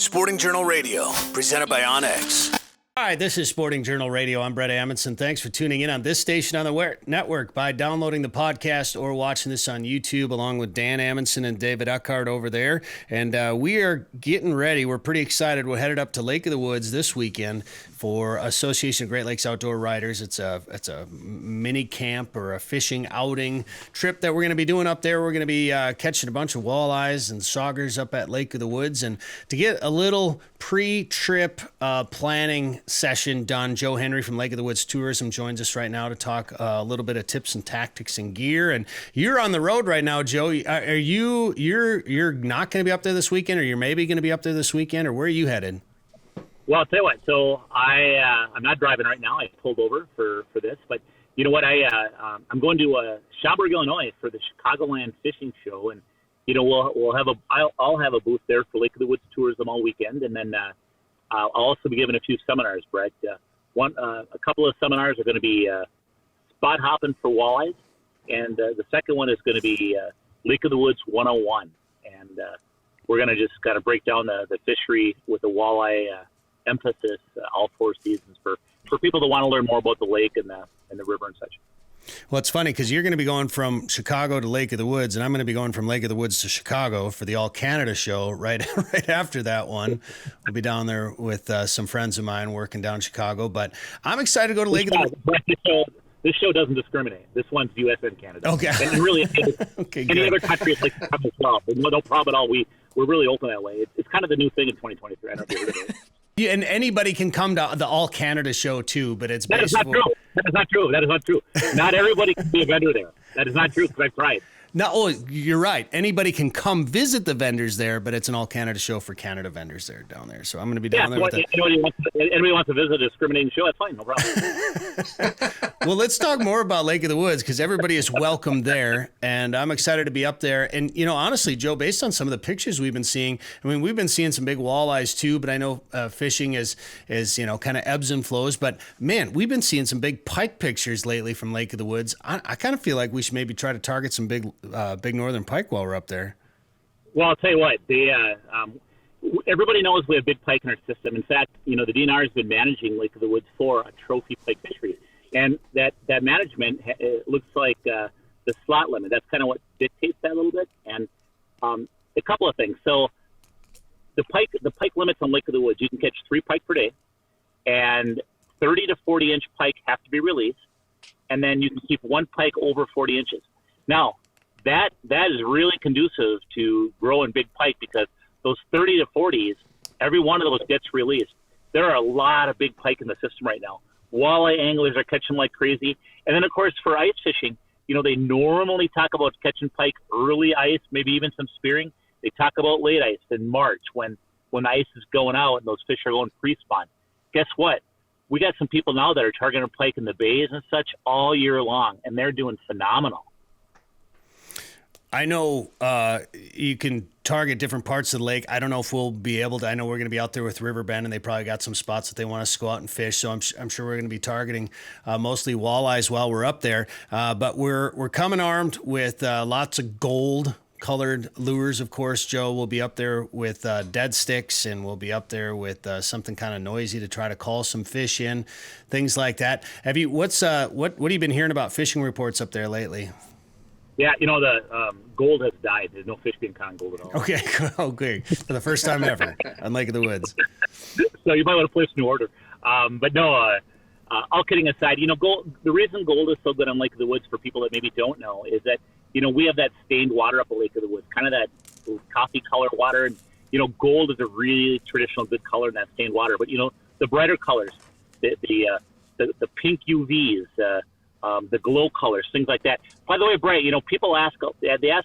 Sporting Journal Radio, presented by Onyx. Hi, this is Sporting Journal Radio. I'm Brett Amundson. Thanks for tuning in on this station on the network by downloading the podcast or watching this on YouTube along with Dan Amundson and David Eckhart over there. And we are getting ready. We're pretty excited. We're headed up to Lake of the Woods this weekend for Association of Great Lakes Outdoor Riders. It's a mini camp or a fishing outing trip that we're going to be doing up there. We're going to be catching a bunch of walleyes and saugers up at Lake of the Woods. And to get a little pre-trip planning session done, Joe Henry from Lake of the Woods Tourism joins us right now to talk a little bit of tips and tactics and gear. And you're on the road right now, Joe. Are you're not going to be up there this weekend, or you're maybe going to be up there this weekend, or where are you headed? Well, I'll tell you what. So I'm not driving right now. I pulled over for this, but you know what? I'm going to Schaumburg, Illinois, for the Chicagoland Fishing Show, and you know I'll have a booth there for Lake of the Woods Tourism all weekend, and then I'll also be giving a few seminars, Brett. A couple of seminars are going to be spot hopping for walleyes, and the second one is going to be Lake of the Woods 101, and we're going to just kind of break down the fishery with the walleye emphasis all four seasons for people that want to learn more about the lake and the river and such. Well, it's funny because you're going to be going from Chicago to Lake of the Woods, and I'm going to be going from Lake of the Woods to Chicago for the All Canada show right after that one. We'll be down there with some friends of mine working down in Chicago, but I'm excited to go to Lake of the Woods. This show doesn't discriminate. This one's U.S. and Canada. Okay. And really, okay, any other country is like as well. No problem at all. We're really open that way. It's kind of the new thing in 2023. I don't know if you heard of it. Yeah, and anybody can come to the All Canada show too, but it's That is not true. That is not true. Not everybody can be a vendor there. That is not true because I've tried. No, you're right. Anybody can come visit the vendors there, but it's an All Canada show for Canada vendors there down there. So I'm going to be down there with anybody wants to visit a discriminating show, that's fine. No problem. Well, let's talk more about Lake of the Woods because everybody is welcome there, and I'm excited to be up there. And, you know, honestly, Joe, based on some of the pictures we've been seeing, I mean, we've been seeing some big walleyes too, but I know fishing is you know, kind of ebbs and flows. But, man, we've been seeing some big pike pictures lately from Lake of the Woods. I kind of feel like we should maybe try to target some big Northern Pike while we're up there. Well, I'll tell you what, everybody knows we have big pike in our system. In fact, you know, the DNR has been managing Lake of the Woods for a trophy pike fishery. And that management looks like the slot limit. That's kind of what dictates that a little bit. And a couple of things. So the pike limits on Lake of the Woods, you can catch 3 pike per day, and 30 to 40 inch pike have to be released, and then you can keep 1 pike over 40 inches. Now, that is really conducive to growing big pike because those 30 to 40s, every one of those gets released. There are a lot of big pike in the system right now. Walleye anglers are catching like crazy. And then, of course, for ice fishing, you know, they normally talk about catching pike early ice, maybe even some spearing. They talk about late ice in March when the ice is going out and those fish are going pre-spawn. Guess what? We got some people now that are targeting pike in the bays and such all year long, and they're doing phenomenal. I know you can target different parts of the lake. I don't know if we'll be able to. I know we're going to be out there with Riverbend, and they probably got some spots that they want us to go out and fish. So I'm sure we're going to be targeting mostly walleyes while we're up there. But we're coming armed with lots of gold-colored lures. Of course, Joe will be up there with dead sticks, and we'll be up there with something kind of noisy to try to call some fish in, things like that. Have you? What have you been hearing about fishing reports up there lately? Yeah, you know, the gold has died. There's no fish being caught in gold at all. Okay, okay. For the first time ever on Lake of the Woods. So you might want to place a new order. But no, all kidding aside, you know, the reason gold is so good on Lake of the Woods for people that maybe don't know is that, you know, we have that stained water up at Lake of the Woods, kind of that coffee color water. And, you know, gold is a really traditional good color in that stained water. But, you know, the brighter colors, the pink UVs, the glow colors, things like that. By the way, Brett, you know, people ask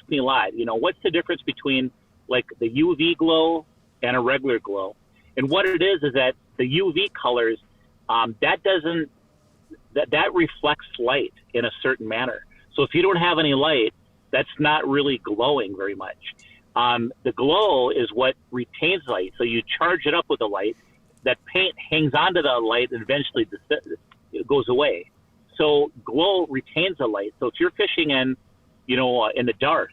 me a lot, you know, what's the difference between like the UV glow and a regular glow? And what it is that the UV colors, that reflects light in a certain manner. So if you don't have any light, that's not really glowing very much. The glow is what retains light. So you charge it up with the light, that paint hangs onto the light and eventually it goes away. So glow retains the light. So if you're fishing in the dark,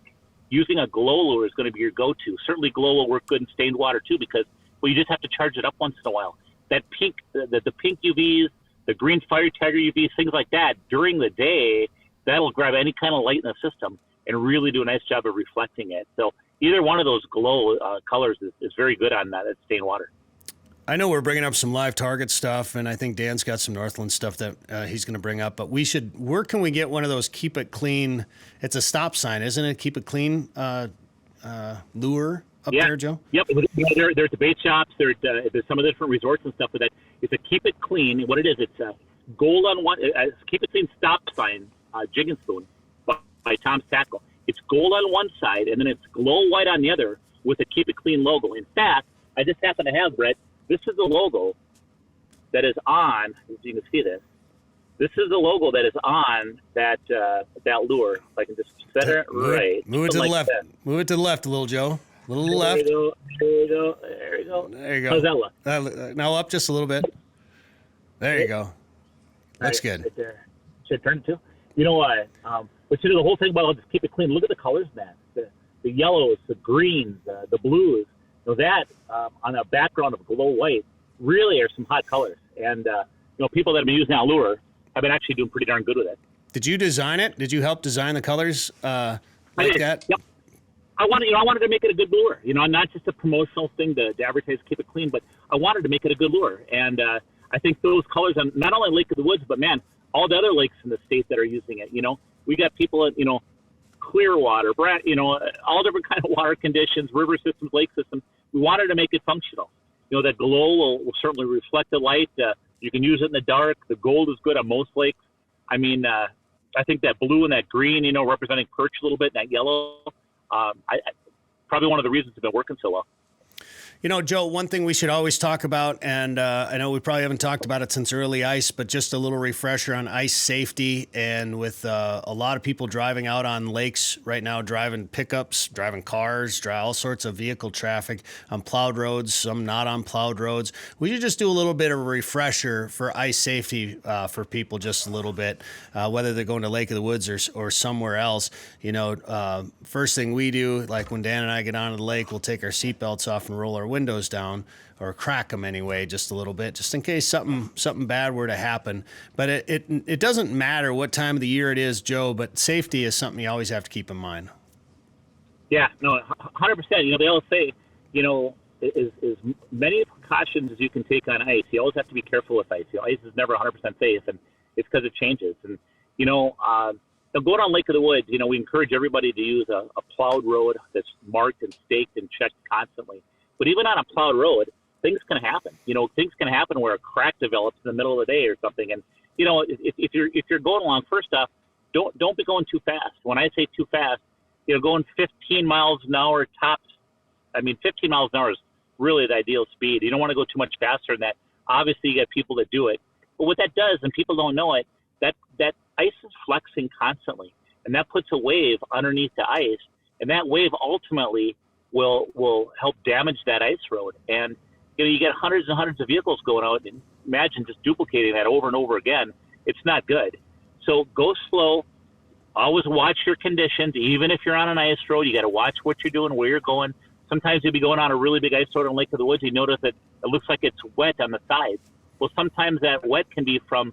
using a glow lure is going to be your go-to. Certainly glow will work good in stained water too, because Well, you just have to charge it up once in a while. That pink, the pink UVs, the green fire tiger UVs, things like that, during the day, that'll grab any kind of light in the system and really do a nice job of reflecting it. So either one of those glow colors is very good on that stained water. I know we're bringing up some live target stuff, and I think Dan's got some Northland stuff that he's going to bring up. But where can we get one of those Keep It Clean? It's a stop sign, isn't it? Keep It Clean lure up there, Joe? Yep. There's the bait shops. There's some of the different resorts and stuff with that. It's a Keep It Clean. What it is, it's a gold on one. Keep It Clean stop sign, jig and spoon by Tom's Tackle. It's gold on one side, and then it's glow white on the other with a Keep It Clean logo. In fact, I just happen to have, Brett, this is the logo that is on, as you can see this. This is the logo that is on that lure. If I can just set it right. Move it to the left. Move it to the left a little, Joe. A little to the left. There you go. There you go. How's that look? Now up just a little bit. There you go. Looks good. Right there. Should I turn it to? You know what? But you know, the whole thing about just keep it clean. Look at the colors, man. The yellows, the greens, the blues. You know, that on a background of glow white really are some hot colors. And people that have been using that lure have been actually doing pretty darn good with it. Did you design it? Did you help design the colors I did. that? Yep. I wanted to make it a good lure. Not just a promotional thing to advertise, keep it clean, but I wanted to make it a good lure. And I think those colors on not only Lake of the Woods, but man, all the other lakes in the state that are using it. We got people at Clearwater, all different kind of water conditions, river systems, lake systems. We wanted to make it functional. That glow will certainly reflect the light. You can use it in the dark. The gold is good on most lakes. I mean, I think that blue and that green, representing perch a little bit, and that yellow, probably one of the reasons it's been working so well. Joe, one thing we should always talk about, and I know we probably haven't talked about it since early ice, but just a little refresher on ice safety. And with a lot of people driving out on lakes right now, driving pickups, driving cars, all sorts of vehicle traffic on plowed roads, some not on plowed roads. We should just do a little bit of a refresher for ice safety for people, just a little bit, whether they're going to Lake of the Woods or somewhere else. First thing we do, like when Dan and I get onto the lake, we'll take our seatbelts off and roll our windows down, or crack them anyway, just a little bit, just in case something bad were to happen. But it doesn't matter what time of the year it is, Joe, but safety is something you always have to keep in mind. Yeah, no, 100%. They always say, as many precautions as you can take on ice. You always have to be careful with ice. Ice is never 100% safe, and it's because it changes. And, going on Lake of the Woods, we encourage everybody to use a plowed road that's marked and staked and checked constantly. But even on a plowed road, things can happen. Things can happen where a crack develops in the middle of the day or something. And if you're going along, first off, don't be going too fast. When I say too fast, going 15 miles an hour tops. I mean, 15 miles an hour is really the ideal speed. You don't want to go too much faster than that. Obviously, you get people that do it. But what that does, and people don't know it, that ice is flexing constantly, and that puts a wave underneath the ice, and that wave ultimately will help damage that ice road. And you get hundreds and hundreds of vehicles going out, and imagine just duplicating that over and over again. It's not good. So go slow. Always watch your conditions. Even if you're on an ice road, you got to watch what you're doing, where you're going. Sometimes you'll be going on a really big ice road in Lake of the Woods. You notice that it looks like it's wet on the sides. Well, sometimes that wet can be from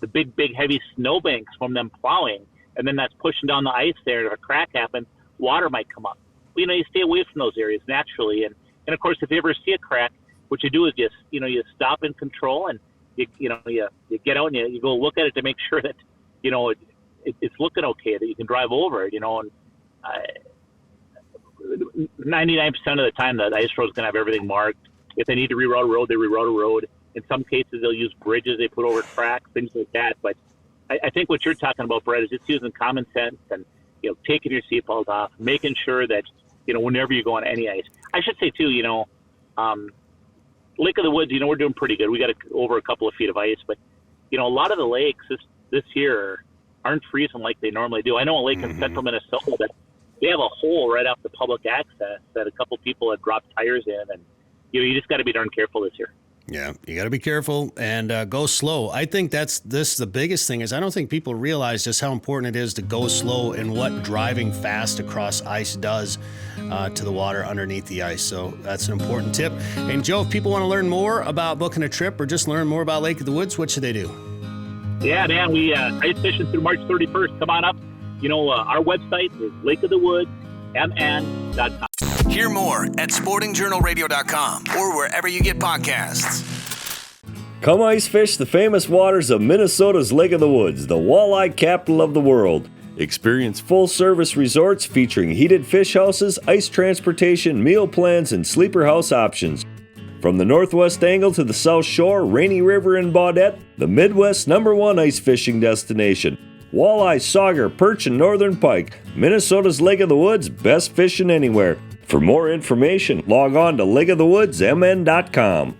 the big, heavy snowbanks from them plowing, and then that's pushing down the ice there. If a crack happens, water might come up. You stay away from those areas naturally. And of course, if you ever see a crack, what you do is just, you stop in control, and you get out and you go look at it to make sure that, it's looking okay, that you can drive over it, and 99% of the time, the ice road's going to have everything marked. If they need to reroute a road, they reroute a road. In some cases, they'll use bridges they put over tracks, things like that. But I think what you're talking about, Brett, is just using common sense and, taking your seatbelt off, making sure that, whenever you go on any ice. I should say, too, Lake of the Woods, we're doing pretty good. We got over a couple of feet of ice. But, a lot of the lakes this year aren't freezing like they normally do. I know a lake in central Minnesota that they have a hole right off the public access that a couple people have dropped tires in. And, you just got to be darn careful this year. Yeah, you got to be careful and go slow. I think the biggest thing is I don't think people realize just how important it is to go slow and what driving fast across ice does to the water underneath the ice. So that's an important tip. And Joe, if people want to learn more about booking a trip or just learn more about Lake of the Woods, what should they do? Yeah, Dan, we ice fishing through March 31st. Come on up. Our website is lakeofthewoodsmn.com. Hear more at sportingjournalradio.com or wherever you get podcasts. Come ice fish the famous waters of Minnesota's Lake of the Woods, the walleye capital of the world. Experience full-service resorts featuring heated fish houses, ice transportation, meal plans, and sleeper house options. From the Northwest Angle to the South Shore, Rainy River, and Baudette, the Midwest's #1 ice fishing destination. Walleye, sauger, perch, and Northern Pike, Minnesota's Lake of the Woods, best fishing anywhere. For more information, log on to lakeofthewoodsmn.com.